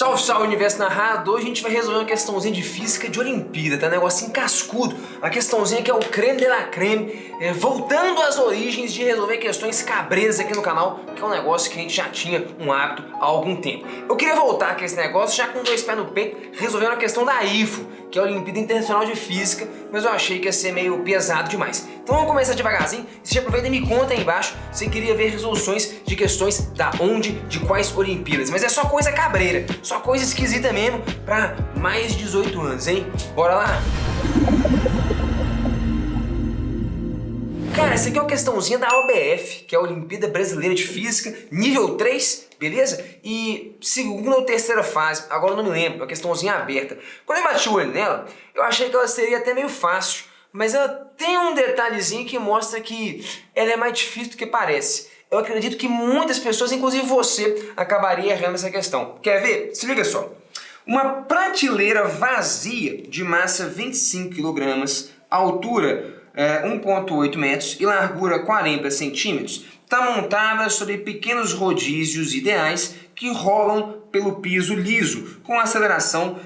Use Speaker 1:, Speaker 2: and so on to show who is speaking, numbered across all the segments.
Speaker 1: Salve, salve, Universo Narrado! Hoje a gente vai resolver uma questãozinha de física de Olimpíada, tá? Um negocinho cascudo, uma questãozinha que é o creme de la creme, voltando às origens de resolver questões cabreiras aqui no canal, que é um negócio que a gente já tinha um hábito há algum tempo. Eu queria voltar aqui a esse negócio já com dois pés no peito, resolvendo a questão da IFO, que é a Olimpíada Internacional de Física, mas eu achei que ia ser meio pesado demais. Então vamos começar devagarzinho, você já aproveita e me conta aí embaixo se você queria ver resoluções de questões da onde, de quais Olimpíadas, mas é só coisa cabreira, só coisa esquisita mesmo pra mais de 18 anos, hein? Bora lá? Cara, essa aqui é uma questãozinha da OBF, que é a Olimpíada Brasileira de Física, nível 3, beleza? E segunda ou terceira fase, agora eu não me lembro, uma questãozinha aberta. Quando eu bati o olho nela, eu achei que ela seria até meio fácil, mas ela tem um detalhezinho que mostra que ela é mais difícil do que parece. Eu acredito que muitas pessoas, inclusive você, acabaria errando essa questão. Quer ver? Se liga só. Uma prateleira vazia de massa 25 kg, altura 1,8 metros e largura 40 centímetros, está montada sobre pequenos rodízios ideais que rolam pelo piso liso, com ação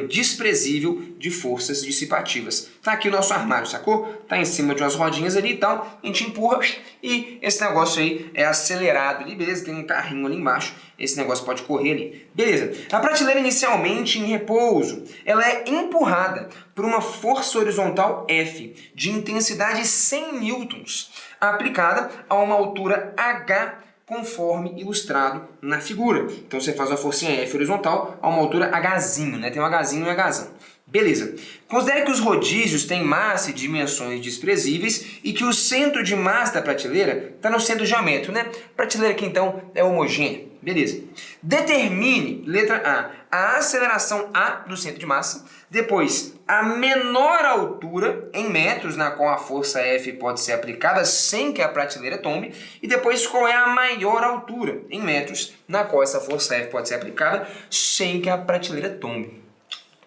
Speaker 1: desprezível de forças dissipativas. Tá aqui o nosso armário, sacou? Tá em cima de umas rodinhas ali e tal, a gente empurra e esse negócio aí é acelerado ali, beleza? Tem um carrinho ali embaixo, esse negócio pode correr ali. Beleza. A prateleira inicialmente em repouso, ela é empurrada por uma força horizontal F, de intensidade 100 newtons, aplicada a uma altura H, conforme ilustrado na figura. Então você faz uma forcinha F horizontal a uma altura Hzinho, né? Tem um Hzinho e um Hzão. Beleza. Considere que os rodízios têm massa e dimensões desprezíveis e que o centro de massa da prateleira está no centro geométrico, né? A prateleira aqui então é homogênea. Beleza. Determine, letra A aceleração A do centro de massa, depois a menor altura em metros na qual a força F pode ser aplicada sem que a prateleira tombe, e depois qual é a maior altura em metros na qual essa força F pode ser aplicada sem que a prateleira tombe.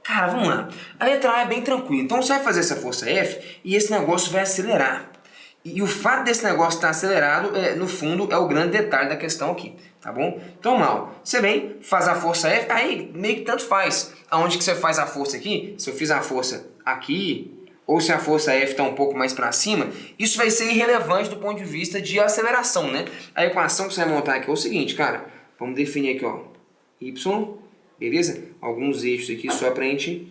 Speaker 1: Cara, vamos lá. A letra A é bem tranquila. Então você vai fazer essa força F e esse negócio vai acelerar. E o fato desse negócio estar acelerado, no fundo, é o grande detalhe da questão aqui, tá bom? Então, mal, você vem, faz a força F, aí meio que tanto faz. Aonde que você faz a força aqui, se eu fiz a força aqui, ou se a força F está um pouco mais para cima, isso vai ser irrelevante do ponto de vista de aceleração, né? A equação que você vai montar aqui é o seguinte, cara, vamos definir aqui, ó, Y, beleza? Alguns eixos aqui só para a gente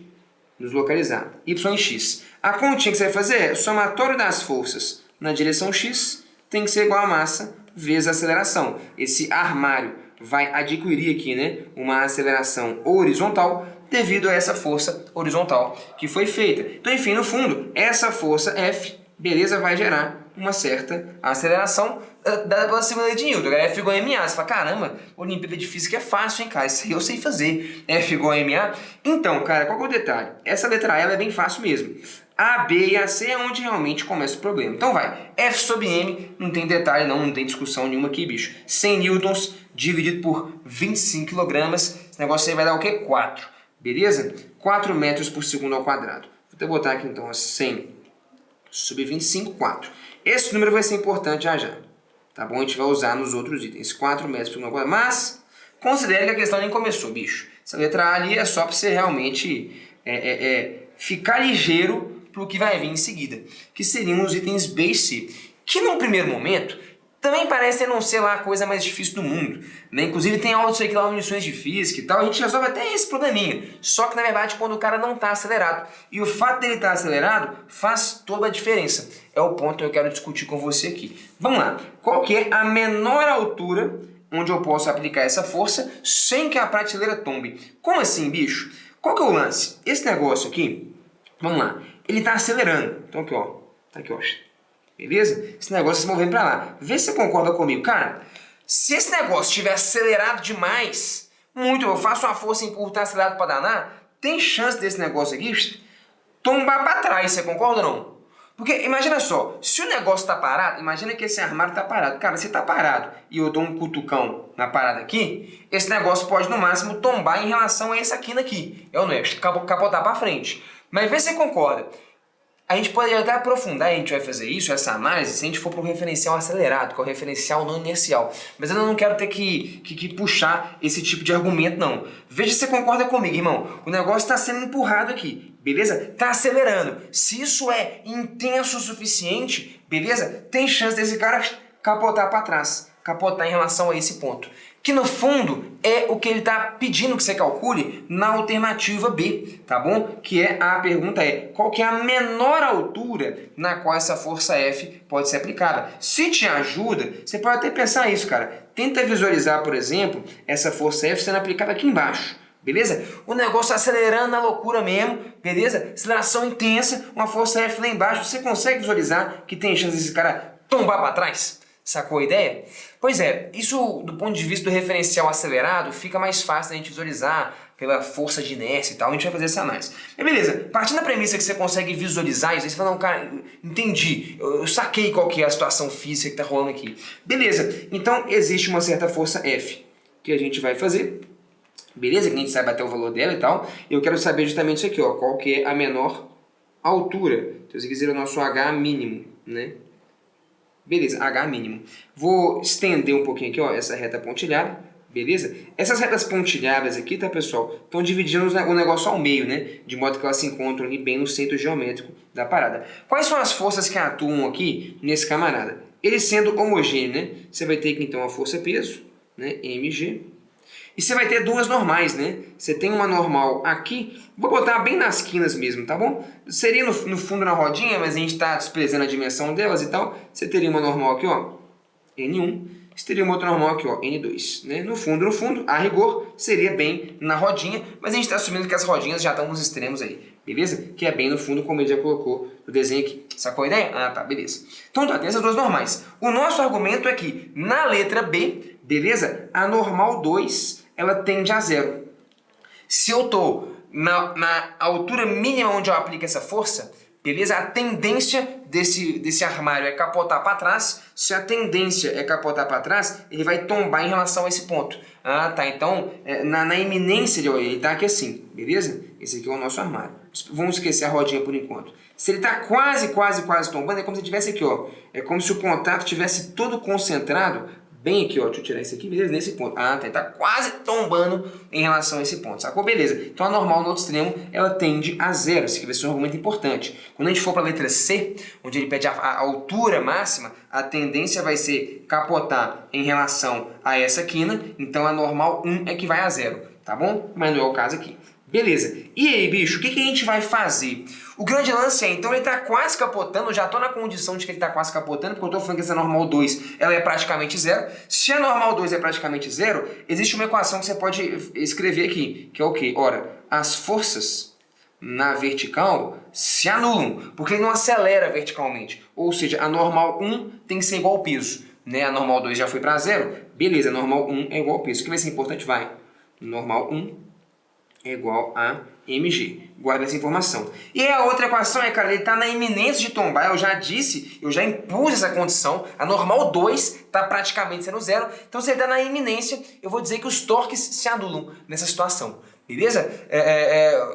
Speaker 1: nos localizar. Y e X. A continha que você vai fazer é o somatório das forças na direção X tem que ser igual a massa vezes a aceleração. Esse armário vai adquirir aqui, né, uma aceleração horizontal devido a essa força horizontal que foi feita. Então, enfim, no fundo, essa força F, beleza, vai gerar uma certa aceleração dada pela segunda lei de Newton. F igual a ma. Você fala, caramba, Olimpíada de Física é fácil, hein, cara? Isso aí eu sei fazer. F igual a ma. Então, cara, qual que é o detalhe? Essa letra A ela é bem fácil mesmo. A, B e a C é onde realmente começa o problema. Então vai, F sobre M, não tem detalhe não tem discussão nenhuma aqui, bicho. 100 newtons dividido por 25 kg, esse negócio aí vai dar o quê? 4, beleza? 4 metros por segundo ao quadrado. Vou até botar aqui então 100 sobre 25, 4. Esse número vai ser importante já já, tá bom? A gente vai usar nos outros itens, 4 metros por segundo ao quadrado. Mas, considere que a questão nem começou, bicho. Essa letra A ali é só para você realmente ficar ligeiro para o que vai vir em seguida, que seriam os itens B e C, que num primeiro momento também parece não ser lá a coisa mais difícil do mundo, né? Inclusive tem aula disso aqui lá nas lições de física e tal, a gente resolve até esse probleminha, só que na verdade quando o cara não está acelerado, e o fato dele estar acelerado faz toda a diferença, é o ponto que eu quero discutir com você aqui. Vamos lá, qual que é a menor altura onde eu posso aplicar essa força sem que a prateleira tombe? Como assim, bicho? Qual que é o lance? Esse negócio aqui, vamos lá, ele está acelerando. Então aqui, ó. Tá aqui, ó. Beleza? Esse negócio se movendo para lá. Vê se você concorda comigo. Cara, se esse negócio estiver acelerado demais, eu faço uma força e empurro, tá acelerado para danar, tem chance desse negócio aqui tombar para trás. Você concorda ou não? Porque imagina só, se o negócio está parado, imagina que esse armário está parado. Cara, se está parado e eu dou um cutucão na parada aqui, esse negócio pode no máximo tombar em relação a essa quina aqui. É ou não é? Capotar para frente. Mas vê se você concorda. A gente pode até aprofundar, a gente vai fazer isso, essa análise, se a gente for para o referencial acelerado, que é o referencial não inercial. Mas eu não quero ter que puxar esse tipo de argumento, não. Veja se você concorda comigo, irmão. O negócio está sendo empurrado aqui, beleza? Está acelerando. Se isso é intenso o suficiente, beleza? Tem chance desse cara capotar para trás, capotar em relação a esse ponto. Que no fundo é o que ele está pedindo que você calcule na alternativa B, tá bom? Que é a pergunta qual que é a menor altura na qual essa força F pode ser aplicada. Se te ajuda, você pode até pensar isso, cara. Tenta visualizar, por exemplo, essa força F sendo aplicada aqui embaixo. Beleza? O negócio acelerando na loucura mesmo, beleza? Aceleração intensa, uma força F lá embaixo. Você consegue visualizar que tem chance desse cara tombar para trás? Sacou a ideia? Pois é, isso do ponto de vista do referencial acelerado fica mais fácil da gente visualizar pela força de inércia e tal, a gente vai fazer essa análise. Mas beleza, partindo da premissa que você consegue visualizar isso, aí você fala, não, cara, entendi, eu saquei qual que é a situação física que está rolando aqui. Beleza, então existe uma certa força F que a gente vai fazer, beleza? Que a gente sabe até o valor dela e tal. Eu quero saber justamente isso aqui, ó, qual que é a menor altura. Então isso aqui seria o nosso H mínimo, né? Beleza, H mínimo. Vou estender um pouquinho aqui, ó, essa reta pontilhada, beleza? Essas retas pontilhadas aqui, tá, pessoal, estão dividindo o negócio ao meio, né? De modo que elas se encontram ali bem no centro geométrico da parada. Quais são as forças que atuam aqui nesse camarada? Ele sendo homogêneo, né? Você vai ter aqui, então, a força-peso, né? mg. E você vai ter duas normais, né? Você tem uma normal aqui, vou botar bem nas quinas mesmo, tá bom? Seria no fundo na rodinha, mas a gente está desprezando a dimensão delas e tal. Você teria uma normal aqui, ó, N1. Você teria uma outra normal aqui, ó, N2. Né? No fundo, a rigor, seria bem na rodinha, mas a gente está assumindo que as rodinhas já estão nos extremos aí, beleza? Que é bem no fundo, como ele já colocou no desenho aqui. Sacou a ideia? Ah, tá, beleza. Então tá, tem essas duas normais. O nosso argumento é que na letra B, beleza? A normal 2, ela tende a zero. Se eu estou na altura mínima onde eu aplico essa força, beleza? A tendência desse armário é capotar para trás. Se a tendência é capotar para trás, ele vai tombar em relação a esse ponto. Ah, tá. Então, na iminência, ele está aqui assim, beleza? Esse aqui é o nosso armário. Vamos esquecer a rodinha por enquanto. Se ele está quase tombando, é como se tivesse aqui, ó. É como se o contato tivesse todo concentrado bem aqui, ó, deixa eu tirar isso aqui, beleza? Nesse ponto. Ah, tá, ele tá quase tombando em relação a esse ponto, sacou? Beleza. Então a normal no outro extremo, ela tende a zero. Esse aqui vai ser um argumento importante. Quando a gente for para a letra C, onde ele pede a altura máxima, a tendência vai ser capotar em relação a essa quina. Então a normal 1 é que vai a zero, tá bom? Mas não é o caso aqui. Beleza. E aí, bicho, o que a gente vai fazer? O grande lance é, então ele está quase capotando, eu já estou na condição de que ele está quase capotando, porque eu estou falando que essa normal 2 ela é praticamente zero. Se a normal 2 é praticamente zero, existe uma equação que você pode escrever aqui, que é o quê? Ora, as forças na vertical se anulam, porque ele não acelera verticalmente. Ou seja, a normal 1 tem que ser igual ao peso. Né? A normal 2 já foi para zero, beleza, a normal 1 é igual ao peso. O que vai ser importante? Vai. Normal 1 é igual a mg. Guarda essa informação. E a outra equação é, cara, ele está na iminência de tombar. Eu já disse, eu já impus essa condição. A normal 2 está praticamente sendo zero. Então, se ele está na iminência, eu vou dizer que os torques se anulam nessa situação. Beleza?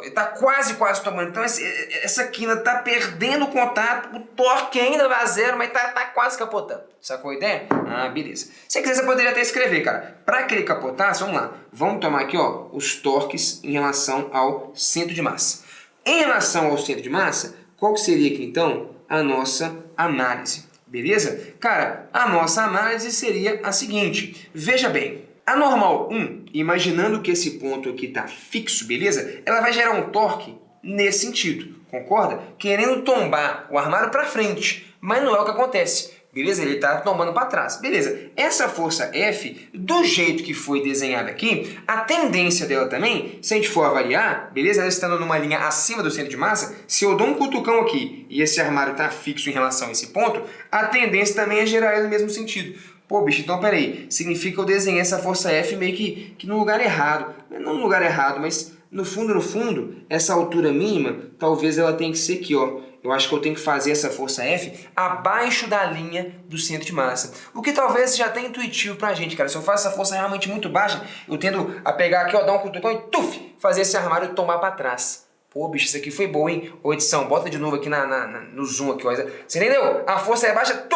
Speaker 1: Está quase tombando. Então, essa quina está perdendo o contato. O torque ainda vai a zero, mas está quase capotando. Sacou a ideia? Ah, beleza. Se quiser, você poderia até escrever, cara. Para que ele capotasse, vamos lá. Vamos tomar aqui, ó, os torques em relação ao centro de massa. Em relação ao centro de massa, qual que seria aqui, então, a nossa análise? Beleza? Cara, a nossa análise seria a seguinte. Veja bem. A normal 1, imaginando que esse ponto aqui está fixo, beleza? Ela vai gerar um torque nesse sentido, concorda? Querendo tombar o armário para frente, mas não é o que acontece, beleza? Ele está tombando para trás, beleza? Essa força F, do jeito que foi desenhada aqui, a tendência dela também, se a gente for avaliar, beleza? Ela estando numa linha acima do centro de massa, se eu dou um cutucão aqui e esse armário está fixo em relação a esse ponto, a tendência também é gerar ele no mesmo sentido. Pô, bicho, então peraí, significa que eu desenhei essa força F meio que no lugar errado. Não no lugar errado, mas no fundo, essa altura mínima, talvez ela tenha que ser aqui, ó. Eu acho que eu tenho que fazer essa força F abaixo da linha do centro de massa. O que talvez já tenha intuitivo pra gente, cara. Se eu faço essa força realmente muito baixa, eu tendo a pegar aqui, ó, dar um cutucão e tuf, fazer esse armário tomar pra trás. Pô, bicho, isso aqui foi bom, hein? Ô, edição, bota de novo aqui no zoom aqui, ó. Você entendeu? A força é baixa,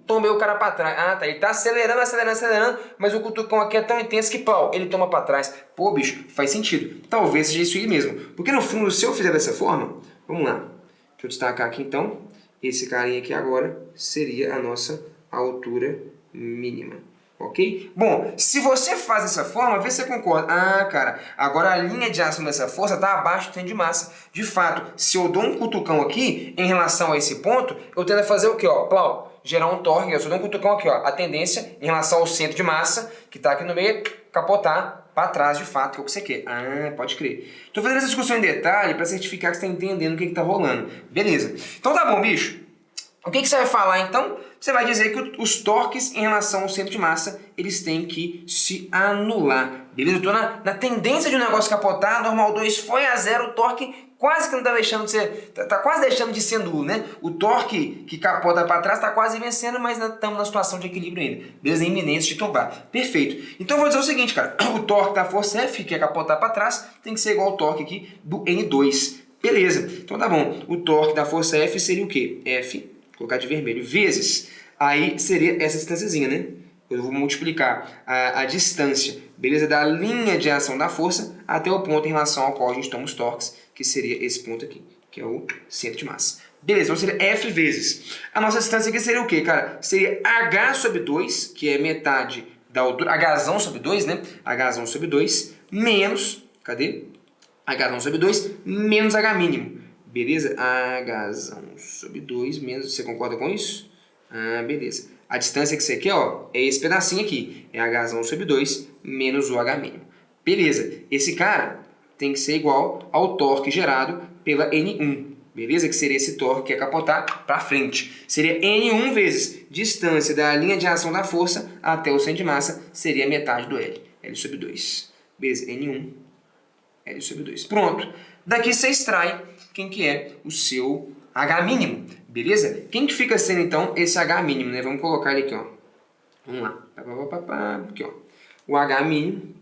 Speaker 1: tomei o cara pra trás. Ah, tá, ele tá acelerando, mas o cutucão aqui é tão intenso que, pau, ele toma pra trás. Pô, bicho, faz sentido. Talvez seja isso aí mesmo. Porque no fundo, se eu fizer dessa forma, vamos lá. Deixa eu destacar aqui então. Esse carinha aqui agora seria a nossa altura mínima. Ok? Bom, se você faz dessa forma, vê se você concorda. Ah, cara, agora a linha de ação dessa força está abaixo do centro de massa. De fato, se eu dou um cutucão aqui, em relação a esse ponto, eu tendo a fazer o quê? Ó, plau, gerar um torque. Eu só dou um cutucão aqui, ó. A tendência, em relação ao centro de massa, que está aqui no meio, capotar para trás, de fato, que é o que você quer. Ah, pode crer. Estou fazendo essa discussão em detalhe para certificar que você está entendendo o que está rolando. Beleza. Então tá bom, bicho. O que você vai falar, então? Você vai dizer que os torques em relação ao centro de massa, eles têm que se anular. Beleza? Eu estou na tendência de um negócio capotar, normal 2 foi a 0, o torque quase que não está deixando de ser, está quase deixando de ser nulo, né? O torque que capota para trás está quase vencendo, mas estamos na situação de equilíbrio ainda. Beleza? Iminência de tombar. Perfeito. Então eu vou dizer o seguinte, cara. O torque da força F, que é capotar para trás, tem que ser igual ao torque aqui do N2. Beleza. Então tá bom. O torque da força F seria o quê? F, vou colocar de vermelho, vezes, aí seria essa distânciazinha, né? Eu vou multiplicar a distância, beleza? Da linha de ação da força até o ponto em relação ao qual a gente toma os torques, que seria esse ponto aqui, que é o centro de massa. Beleza, então seria F vezes. A nossa distância aqui seria o quê, cara? Seria H sobre 2, que é metade da altura, Hzão sobre 2, né? Hzão sobre 2, menos, cadê? Hzão sobre 2, menos H mínimo. Beleza? Hzão sobre 2 menos... Você concorda com isso? Ah, beleza. A distância que você quer, ó, é esse pedacinho aqui. É Hzão sobre 2 menos o H mínimo. Beleza. Esse cara tem que ser igual ao torque gerado pela N1. Beleza? Que seria esse torque que é capotar para frente. Seria N1 vezes distância da linha de ação da força até o centro de massa. Seria metade do L. L sobre 2. Beleza? N1, L sobre 2. Pronto. Daqui você extrai quem que é o seu H mínimo, beleza? Quem que fica sendo, então, esse H mínimo, né? Vamos colocar ele aqui, ó. Vamos lá. Aqui, ó. O H mínimo,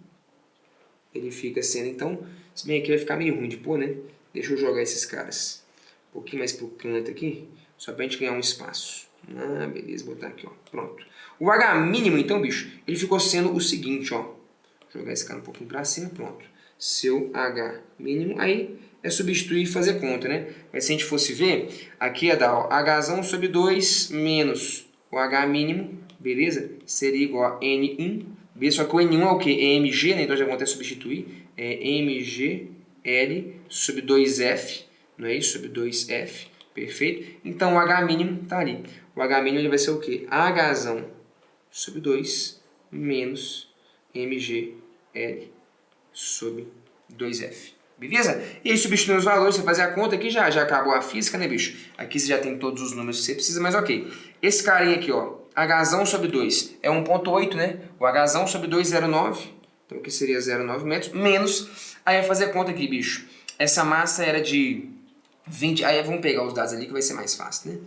Speaker 1: ele fica sendo, então... Se bem aqui vai ficar meio ruim de pôr, né? Deixa eu jogar esses caras um pouquinho mais pro canto aqui, só pra gente ganhar um espaço. Ah, beleza. Vou botar aqui, ó. Pronto. O H mínimo, então, bicho, ele ficou sendo o seguinte, ó. Vou jogar esse cara um pouquinho pra cima, pronto. Seu H mínimo, aí é substituir e fazer conta, né? Mas se a gente fosse ver, aqui ia dar, ó, Hzão sobre 2 menos o H mínimo, beleza? Seria igual a N1, beleza? Só que o N1 é o quê? É mg, né? Então já vou até substituir. É mgl sobre 2f, não é isso? Sobre 2f, perfeito? Então o H mínimo tá ali. O H mínimo ele vai ser o quê? Hzão sobre 2 menos mgl sobre 2f. Beleza? E aí substituindo os valores, você fazer a conta aqui, já acabou a física, né, bicho? Aqui você já tem todos os números que você precisa, mas ok. Esse carinha aqui, ó, Hzão sobre 2 é 1,8, né? O Hzão sobre 2 é 0,9. Então aqui seria 0,9 metros, menos... Aí vai fazer a conta aqui, bicho. Essa massa era de 20... Aí vamos pegar os dados ali que vai ser mais fácil, né?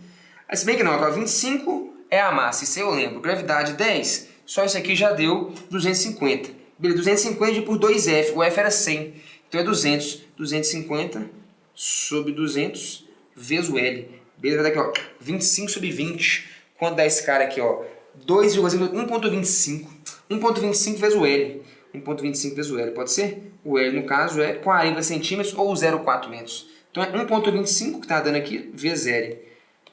Speaker 1: Aí, se bem que não, agora 25 é a massa, isso aí eu lembro. Gravidade 10, só isso aqui já deu 250. Beleza, 250 por 2F, o F era 100. Então é 200. 250 sobre 200 vezes o L. Beleza, vai dar aqui, ó, 25 sobre 20. Quanto dá esse cara aqui, ó? 1,25. 1,25 vezes o L. 1,25 vezes o L, pode ser? O L, no caso, é 40 centímetros ou 0,4 metros. Então é 1,25 que está dando aqui, vezes L,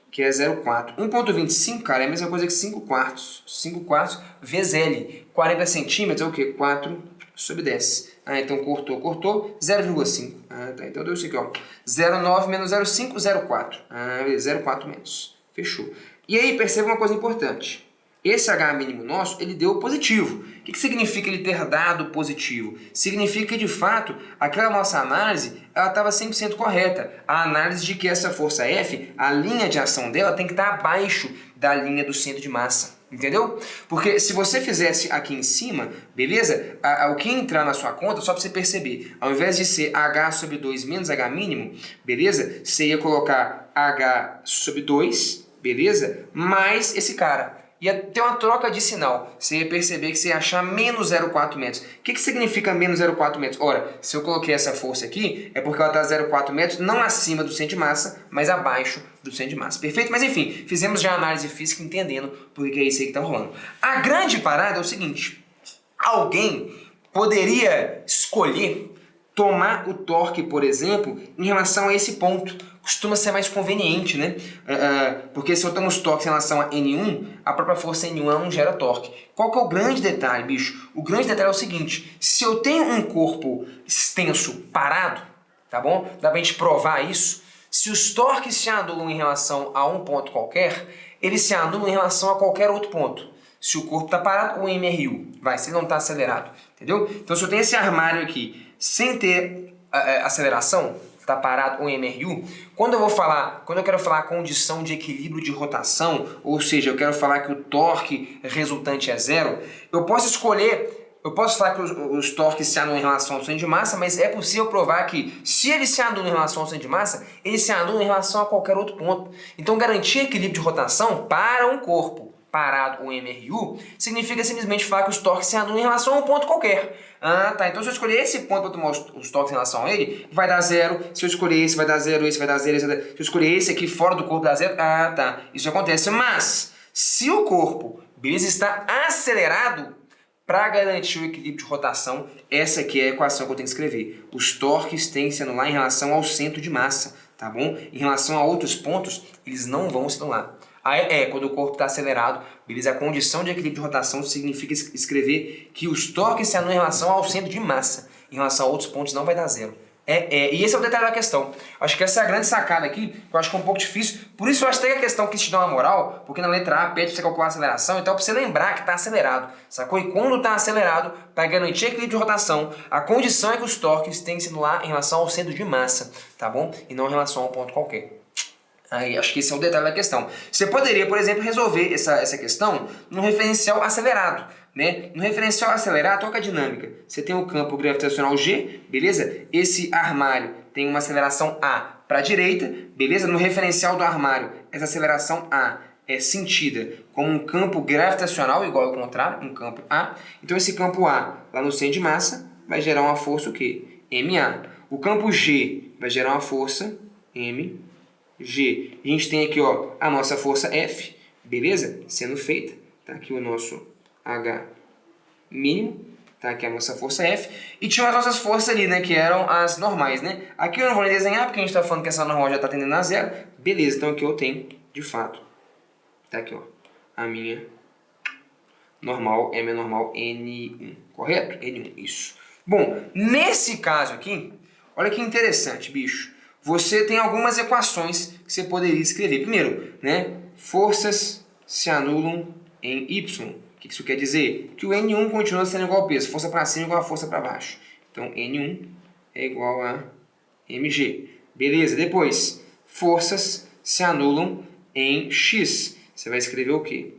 Speaker 1: que é 0,4. 1,25, cara, é a mesma coisa que 5 quartos. 5 quartos vezes L. 40 centímetros é o quê? 4 sobre 10. Ah, então cortou. 0,5. Ah, tá. Então deu isso aqui, ó. 0,9 menos 0,5, 0,4. Ah, 0,4 menos. Fechou. E aí, perceba uma coisa importante. Esse H mínimo nosso, ele deu positivo. O que significa ele ter dado positivo? Significa que, de fato, aquela nossa análise, ela estava 100% correta. A análise de que essa força F, a linha de ação dela tem que estar abaixo da linha do centro de massa. Entendeu? Porque se você fizesse aqui em cima, beleza? O que entrar na sua conta, só para você perceber, ao invés de ser H sobre 2 menos H mínimo, beleza? Você ia colocar H sobre 2, beleza? Mais esse cara. ia ter uma troca de sinal. Você ia perceber que você ia achar menos 0,4 metros. O que significa menos 0,4 metros? Ora, se eu coloquei essa força aqui, é porque ela está 0,4 metros, não acima do centro de massa, mas abaixo do centro de massa. Perfeito? Mas enfim, fizemos já análise física entendendo por que é isso aí que está rolando. A grande parada é o seguinte: alguém poderia escolher tomar o torque, por exemplo, em relação a esse ponto. Costuma ser mais conveniente, né? Porque se eu tomo os torques em relação a N1, a própria força N1 ela não gera torque. Qual que é o grande detalhe, bicho? O grande detalhe é o seguinte: se eu tenho um corpo extenso parado, tá bom? Dá pra gente provar isso. Se os torques se anulam em relação a um ponto qualquer, eles se anulam em relação a qualquer outro ponto. Se o corpo está parado, o MRU vai, se ele não está acelerado, entendeu? Então se eu tenho esse armário aqui sem ter aceleração, está parado o MRU, quando eu quero falar a condição de equilíbrio de rotação, ou seja, eu quero falar que o torque resultante é zero, eu posso falar que os torques se anulam em relação ao centro de massa, mas é possível provar que se eles se anulam em relação ao centro de massa, eles se anulam em relação a qualquer outro ponto. Então garantir equilíbrio de rotação para um corpo parado, o MRU, significa simplesmente falar que os torques se anulam em relação a um ponto qualquer. Ah, tá. Então se eu escolher esse ponto para tomar os torques em relação a ele, vai dar zero. Se eu escolher esse, vai dar zero. Esse vai dar zero. Se eu escolher esse aqui fora do corpo, dá zero. Ah, tá. Isso acontece. Mas, se o corpo, beleza, está acelerado, para garantir o equilíbrio de rotação, essa aqui é a equação que eu tenho que escrever. Os torques têm que se anular em relação ao centro de massa, tá bom? Em relação a outros pontos, eles não vão se anular. Quando o corpo está acelerado, beleza? A condição de equilíbrio de rotação significa escrever que os torques se anulam em relação ao centro de massa. Em relação a outros pontos não vai dar zero. E esse é o detalhe da questão. Acho que essa é a grande sacada aqui, que eu acho que é um pouco difícil. Por isso eu acho que a questão que te dá uma moral, porque na letra A pede pra você calcular a aceleração, então pra você lembrar que está acelerado, sacou? E quando está acelerado, para garantir equilíbrio de rotação, a condição é que os torques têm que se anular em relação ao centro de massa, tá bom? E não em relação a um ponto qualquer. Aí, acho que esse é o detalhe da questão. Você poderia, por exemplo, resolver essa questão no referencial acelerado, né? No referencial acelerado, qual que é a dinâmica? Você tem o campo gravitacional G, beleza? Esse armário tem uma aceleração A para a direita, beleza? No referencial do armário, essa aceleração A é sentida como um campo gravitacional, igual ao contrário, um campo A. Então esse campo A, lá no centro de massa, vai gerar uma força o quê? MA. O campo G vai gerar uma força MG. A gente tem aqui, ó, a nossa força F, beleza? Sendo feita. Tá aqui o nosso H mínimo, tá aqui a nossa força F. E tinha as nossas forças ali, né, que eram as normais, né? Aqui eu não vou nem desenhar, porque a gente tá falando que essa normal já tá tendendo a zero. Beleza, então aqui eu tenho, de fato, tá aqui, ó, a minha normal, é minha normal N1, correto? N1, isso. Bom, nesse caso aqui, olha que interessante, bicho. Você tem algumas equações que você poderia escrever. Primeiro, né, forças se anulam em Y. O que isso quer dizer? Que o N1 continua sendo igual ao peso. Força para cima é igual a força para baixo. Então, N1 é igual a mg. Beleza, depois, forças se anulam em X. Você vai escrever o quê?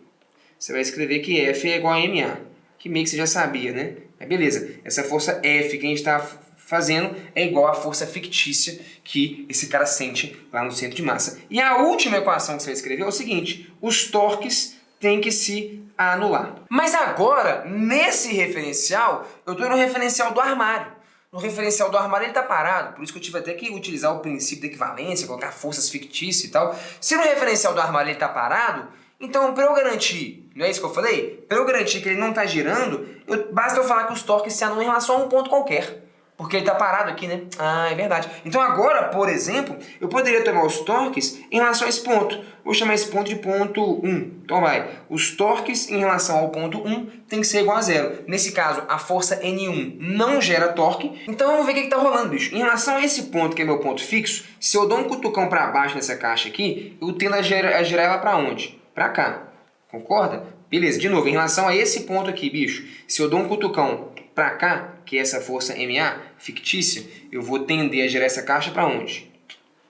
Speaker 1: Você vai escrever que F é igual a MA. Que meio que você já sabia, né? Mas beleza, essa força F que a gente está fazendo é igual à força fictícia que esse cara sente lá no centro de massa. E a última equação que você vai escrever é o seguinte: os torques têm que se anular. Mas agora, nesse referencial, eu estou no referencial do armário. No referencial do armário ele está parado, por isso que eu tive até que utilizar o princípio da equivalência, colocar forças fictícias e tal. Se no referencial do armário ele está parado, então para eu garantir, não é isso que eu falei? Para eu garantir que ele não está girando, basta eu falar que os torques se anulam em relação a um ponto qualquer. Porque ele está parado aqui, né? Ah, é verdade. Então agora, por exemplo, eu poderia tomar os torques em relação a esse ponto. Vou chamar esse ponto de ponto 1. Então vai, os torques em relação ao ponto 1 tem que ser igual a zero. Nesse caso, a força N1 não gera torque. Então vamos ver o que está rolando, bicho. Em relação a esse ponto, que é meu ponto fixo, se eu dou um cutucão para baixo nessa caixa aqui, eu tendo a girar ela para onde? Para cá. Concorda? Beleza, de novo, em relação a esse ponto aqui, bicho, se eu dou um cutucão para cá, que é essa força MA fictícia, eu vou tender a girar essa caixa para onde?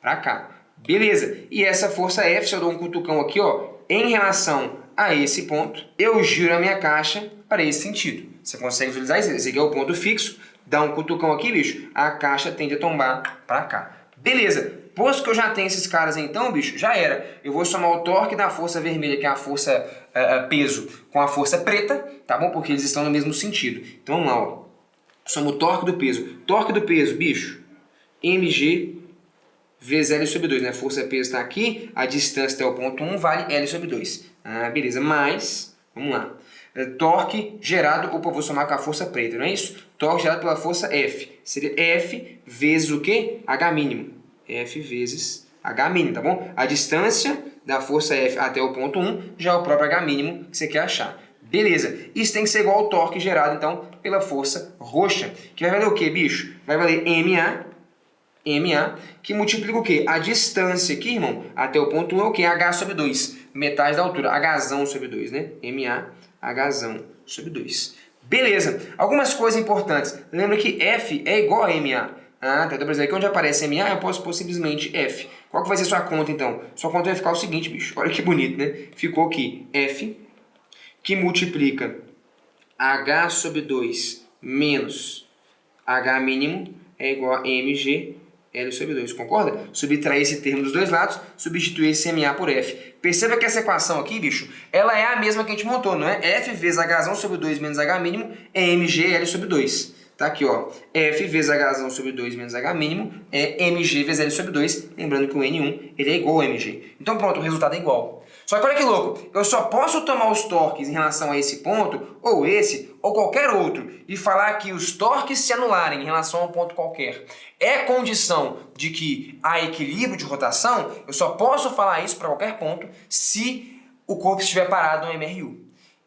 Speaker 1: Para cá. Beleza. E essa força F, se eu dou um cutucão aqui, ó, em relação a esse ponto, eu giro a minha caixa para esse sentido. Você consegue visualizar isso? Esse aqui é o ponto fixo. Dá um cutucão aqui, bicho, a caixa tende a tombar para cá. Beleza. Posto que eu já tenho esses caras então, bicho, já era. Eu vou somar o torque da força vermelha, que é a força peso com a força preta, tá bom? Porque eles estão no mesmo sentido. Então vamos lá, ó. Soma o torque do peso. Torque do peso, bicho, mg vezes L sobre 2, né? Força peso está aqui, a distância até o ponto 1 vale L sobre 2. Ah, beleza, mais, vamos lá. Torque gerado, opa, vou somar com a força preta, não é isso? Torque gerado pela força F. Seria F vezes o quê? H mínimo. F vezes H mínimo, tá bom? A distância da força F até o ponto 1 já é o próprio H mínimo que você quer achar. Beleza, isso tem que ser igual ao torque gerado, então, pela força roxa. Que vai valer o quê, bicho? Vai valer MA, que multiplica o quê? A distância aqui, irmão, até o ponto 1 é o quê? H sobre 2, metade da altura, Hzão sobre 2, né? MA, Hzão sobre 2. Beleza, algumas coisas importantes. Lembra que F é igual a MA. Ah, tá, então, por exemplo, aqui onde aparece MA, eu posso pôr simplesmente F. Qual que vai ser sua conta, então? Sua conta vai ficar o seguinte, bicho, olha que bonito, né? Ficou aqui F, que multiplica H sobre 2 menos H mínimo é igual a mg L sobre 2, concorda? Subtrair esse termo dos dois lados, substituir esse MA por F. Perceba que essa equação aqui, bicho, ela é a mesma que a gente montou, não é? F vezes Hzão sobre 2 menos H mínimo é mg L sobre 2. Tá aqui, ó. F vezes Hzão sobre 2 menos H mínimo é mg vezes L sobre 2. Lembrando que o N1 ele é igual a mg. Então pronto, o resultado é igual. Só que olha que louco, eu só posso tomar os torques em relação a esse ponto, ou esse, ou qualquer outro, e falar que os torques se anularem em relação a um ponto qualquer é condição de que há equilíbrio de rotação. Eu só posso falar isso para qualquer ponto se o corpo estiver parado no MRU.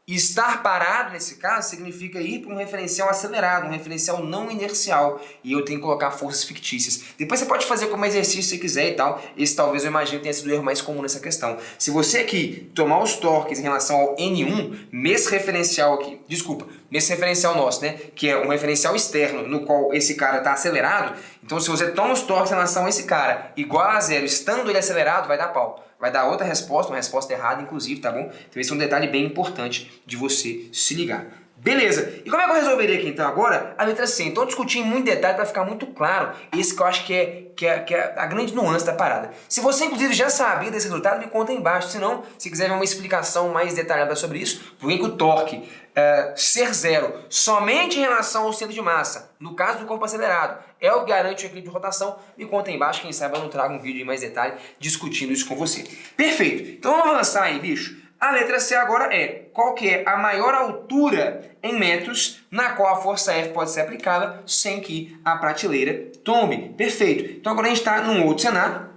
Speaker 1: E estar parado, nesse caso, significa ir para um referencial acelerado, um referencial não inercial. E eu tenho que colocar forças fictícias. Depois você pode fazer como exercício se quiser e tal. Esse talvez eu imagino tenha sido o erro mais comum nessa questão. Se você aqui tomar os torques em relação ao N1, nesse referencial aqui, desculpa, nesse referencial nosso, né? Que é um referencial externo no qual esse cara está acelerado. Então se você toma os torques em relação a esse cara igual a zero, estando ele acelerado, vai dar pau. Vai dar outra resposta, uma resposta errada, inclusive, tá bom? Então esse é um detalhe bem importante de você se ligar. Beleza, e como é que eu resolveria aqui então agora? A letra C. Então eu discuti em muito detalhe para ficar muito claro. Esse que eu acho que é a grande nuance da parada. Se você inclusive já sabia desse resultado, me conta aí embaixo. Se não, se quiser ver uma explicação mais detalhada sobre isso, por que o torque ser zero somente em relação ao centro de massa, no caso do corpo acelerado, é o que garante o equilíbrio de rotação, me conta aí embaixo, quem sabe eu não trago um vídeo em mais detalhe discutindo isso com você. Perfeito, então vamos avançar aí, bicho. A letra C agora é qual que é a maior altura em metros na qual a força F pode ser aplicada sem que a prateleira tombe. Perfeito, então agora a gente está num outro cenário,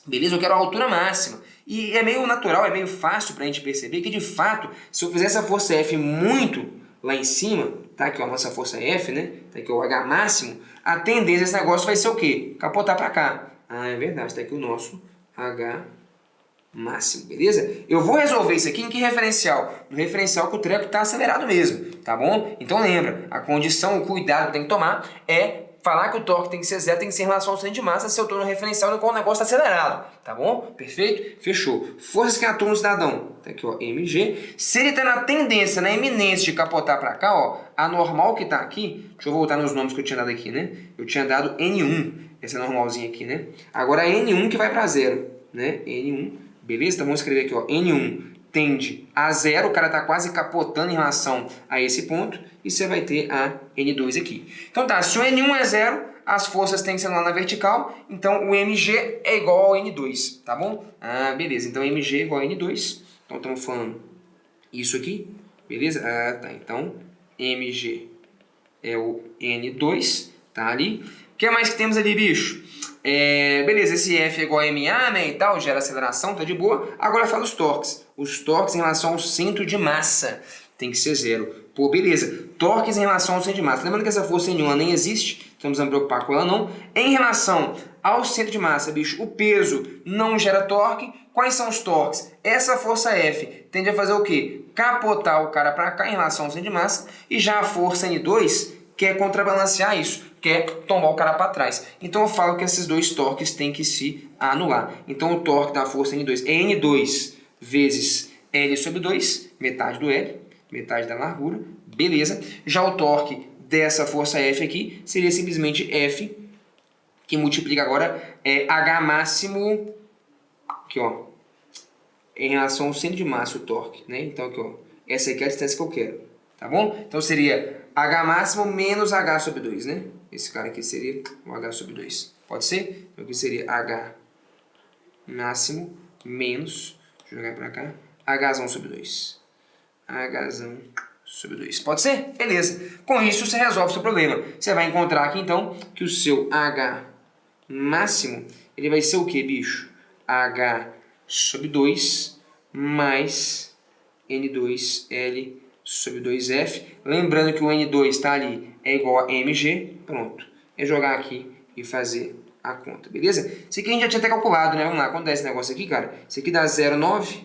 Speaker 1: beleza? Eu quero a altura máxima. E é meio natural, é meio fácil para a gente perceber que, de fato, se eu fizer essa força F muito lá em cima, tá aqui ó, a nossa força F, né? Tá aqui o H máximo, a tendência desse negócio vai ser o quê? Capotar para cá. Ah, é verdade, tá aqui o nosso H máximo, beleza? Eu vou resolver isso aqui em que referencial? No referencial que o treco está acelerado mesmo, tá bom? Então lembra, a condição, o cuidado que eu tenho que tomar é falar que o torque tem que ser zero, tem que ser em relação ao centro de massa se eu estou no referencial no qual o negócio está acelerado, tá bom? Perfeito? Fechou. Forças que atuam no cidadão, tá aqui ó, mg. Se ele está na tendência, na iminência de capotar para cá, ó, a normal que está aqui, deixa eu voltar nos nomes que eu tinha dado aqui, né? Eu tinha dado N1, essa normalzinha aqui, né? Agora é N1 que vai para zero, né? N1, beleza? Então vamos escrever aqui, ó, N1 tende a zero, o cara está quase capotando em relação a esse ponto, e você vai ter a N2 aqui. Então tá, se o N1 é zero, as forças têm que ser lá na vertical, então o mg é igual ao N2, tá bom? Ah, beleza, então mg é igual a N2, então estamos falando isso aqui, beleza? Ah, tá, então mg é o N2, tá ali. O que mais que temos ali, bicho? Beleza, esse F é igual a MA, né, e tal, gera aceleração, tá de boa. Agora fala os torques. Os torques em relação ao centro de massa tem que ser zero. Pô, beleza. Torques em relação ao centro de massa. Lembrando que essa força nenhuma nem existe, então não precisamos preocupar com ela não. Em relação ao centro de massa, bicho, o peso não gera torque. Quais são os torques? Essa força F tende a fazer o quê? Capotar o cara para cá em relação ao centro de massa, e já a força N2 quer contrabalancear isso, quer tomar o cara para trás. Então eu falo que esses dois torques têm que se anular. Então o torque da força N2 é N2 vezes L sobre 2, metade do L, metade da largura, beleza. Já o torque dessa força F aqui seria simplesmente F, que multiplica agora H máximo, aqui ó, em relação ao centro de massa, o torque, né? Então aqui, ó, essa aqui é a distância que eu quero, tá bom? Então seria H máximo menos H sobre 2, né? Esse cara aqui seria o H sobre 2. Pode ser? Então aqui seria H máximo menos, deixa eu jogar pra cá, Hzão sobre 2. Hzão sobre 2. Pode ser? Beleza. Com isso você resolve o seu problema. Você vai encontrar aqui então que o seu H máximo, ele vai ser o que, bicho? H sobre 2 mais N2L sobre 2F. Lembrando que o N2 está ali, é igual a mg. Pronto. É jogar aqui e fazer a conta, beleza? Isso aqui a gente já tinha até calculado, né? Vamos lá, quanto dá esse negócio aqui, cara? Isso aqui dá 0,9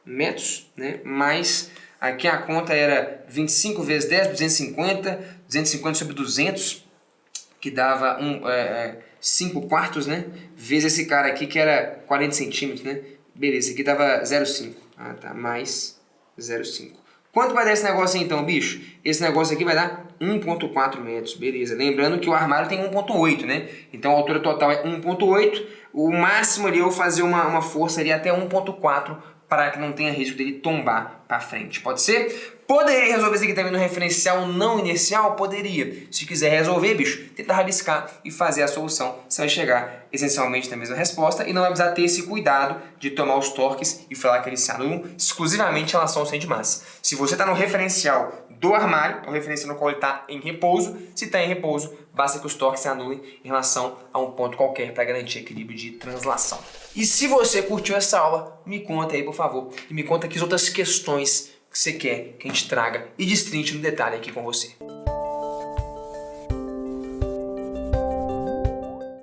Speaker 1: metros, né? Mais, aqui a conta era 25 vezes 10, 250. 250 sobre 200, que dava 5 quartos, né? Vezes esse cara aqui, que era 40 centímetros, né? Beleza, aqui dava 0,5. Ah, tá, mais 0,5. Quanto vai dar esse negócio aí, então, bicho? Esse negócio aqui vai dar 1,4 metros, beleza. Lembrando que o armário tem 1,8, né? Então a altura total é 1,8. O máximo ali eu vou fazer uma força ali até 1,4 para que não tenha risco dele tombar para frente. Pode ser? Poderia resolver isso aqui também no referencial não inercial? Poderia. Se quiser resolver, bicho, tenta rabiscar e fazer a solução. Você vai chegar essencialmente na mesma resposta e não vai precisar ter esse cuidado de tomar os torques e falar que eles se anulam exclusivamente em relação ao centro de massa. Se você está no referencial do armário, é o referencial no qual ele está em repouso. Se está em repouso, basta que os torques se anulem em relação a um ponto qualquer para garantir equilíbrio de translação. E se você curtiu essa aula, me conta aí, por favor. E me conta que outras questões que você quer que a gente traga e destrinche no detalhe aqui com você.